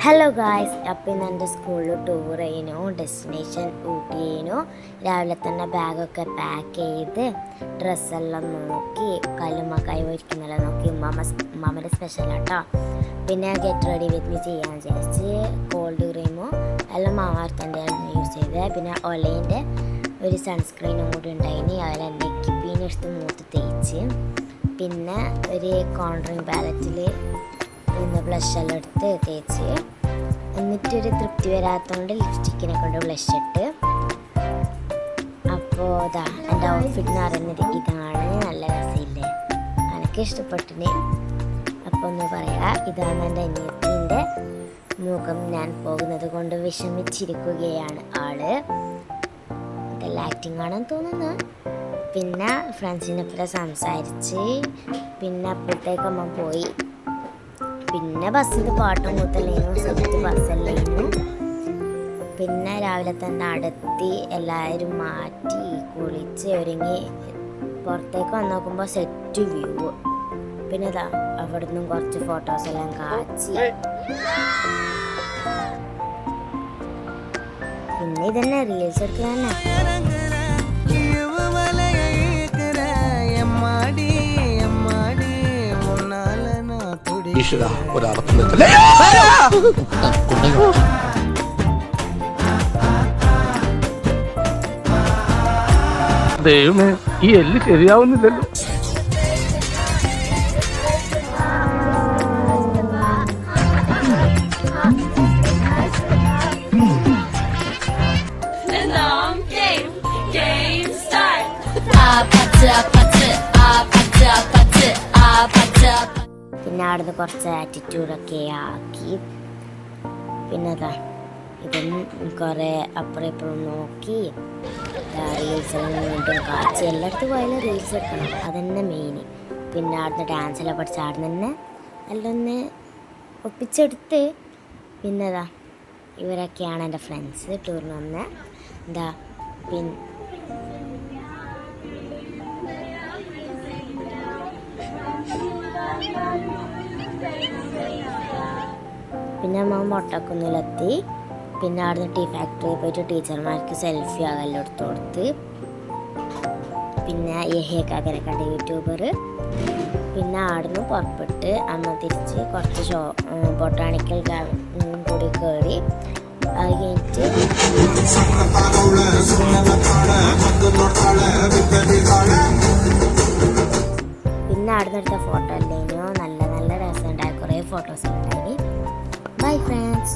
Hello guys, അപ്പം ഇന്ന് എൻ്റെ സ്കൂളിൽ ടൂർ ചെയ്യുന്നു. ഡെസ്റ്റിനേഷൻ ഊട്ടിയേനു. രാവിലെ തന്നെ ബാഗൊക്കെ പാക്ക് ചെയ്ത് ഡ്രസ്സെല്ലാം നോക്കി കല്ലുമ്മക്കായി ഒരിക്കുന്നെല്ലാം നോക്കി ഉമ്മാമ്മയുടെ സ്പെഷ്യലാട്ടോ. പിന്നെ ഗെറ്റ് റെഡി വിത്ത് മീ ചെയ്യാൻ വിചാരിച്ച് കോൾഡ് ക്രീമും എല്ലാം മാമാർത്തൻ്റെ യൂസ് ചെയ്ത് പിന്നെ ഒലയിൻ്റെ ഒരു സൺസ്ക്രീനും കൂടി ഉണ്ടായിന്. അതിൽ നെക്കിപ്പീനെ എടുത്ത് മൂത്ത് തേച്ച് പിന്നെ ഒരു കോൺട്രിങ് പാലറ്റിൽ ഇന്ന് ബ്ലഷെല്ലാം എടുത്ത് തേച്ച് എന്നിട്ടൊരു തൃപ്തി വരാത്തതുകൊണ്ട് ലിപ്സ്റ്റിക്കിനെ കൊണ്ട് ബ്ലഷ് ഇട്ട്. അപ്പോൾ ഇതാ എൻ്റെ ഔട്ട്ഫിറ്റ് എന്ന് പറയുന്നത് ഇതാണ്. നല്ല രസമില്ലേ? എനിക്ക് ഇഷ്ടപ്പെട്ടിന്. അപ്പോൾ ഒന്ന് പറയാം, ഇതാണ് എൻ്റെ അനിയത്തിൻ്റെ മുഖം. ഞാൻ പോകുന്നത് കൊണ്ട് വിഷമിച്ചിരിക്കുകയാണ് ആള്. ഇതെല്ലാം ആക്ടിങ് ആണെന്ന് തോന്നുന്നു. പിന്നെ ഫ്രണ്ട്സിനൊപ്പം സംസാരിച്ച് പിന്നെ അപ്പോഴത്തേക്ക് അമ്മ പോയി. പിന്നെ ബസ്സിൽ പാട്ടും കൂത്തല്ലേനു, സെറ്റ് ബസ്സല്ലേനു. പിന്നെ രാവിലെ തന്നെ അടുത്തി എല്ലാവരും മാറ്റി കുളിച്ച് ഒരുങ്ങി പുറത്തേക്ക് വന്ന് നോക്കുമ്പോൾ സെറ്റ് വ്യൂ. പിന്നെ ഇതാ അവിടെ നിന്നും കുറച്ച് ഫോട്ടോസെല്ലാം കാച്ചി. പിന്നെ ഇതന്നെ റീൽസ് എടുക്കുക. ദൈവമേ, ഈ എല്ല് ശരിയാവുന്നില്ലല്ലോ. പിന്നെ അവിടുന്ന് കുറച്ച് ആറ്റിറ്റ്യൂഡൊക്കെ ആക്കി. പിന്നെ അതാ ഇതൊന്നും കുറേ അപ്പുറം ഇപ്പുറം നോക്കി റീൽസെല്ലാം വീണ്ടും കാച്ചി. എല്ലായിടത്തും പോയാലും റീൽസ് എടുക്കണം, അതന്നെ മെയിൻ. പിന്നെ അവിടുന്ന് ഡാൻസെല്ലാം പഠിച്ച് അവിടെ തന്നെ എല്ലാം ഒന്ന് ഒപ്പിച്ചെടുത്ത്. പിന്നെ അതാ ഇവരൊക്കെയാണ് എൻ്റെ ഫ്രണ്ട്സ് ടൂറിന് വന്ന്. എന്താ പിന്നെ അമ്മ മൊട്ടക്കുന്നിലെത്തി. പിന്നെ അവിടുന്ന് ടീ ഫാക്ടറിയിൽ പോയിട്ട് ടീച്ചർമാർക്ക് സെൽഫി ആകെല്ലാം എടുത്ത് കൊടുത്ത്. പിന്നെ യഹിയക്കാക്കനെ കണ്ട യൂട്യൂബർ. പിന്നെ അവിടുന്ന് പുറപ്പെട്ട് അമ്മ തിരിച്ച് കുറച്ച് ബൊട്ടാണിക്കൽ ഗാർഡൻ കൂടി കയറി. അത് കഴിഞ്ഞിട്ട് പിന്നെ അവിടുന്ന് എടുത്ത ഫോട്ടോ അല്ലേനോ നല്ല നല്ല രസമുണ്ടായ കുറേ ഫോട്ടോസ് ഉണ്ടായി. Bye friends.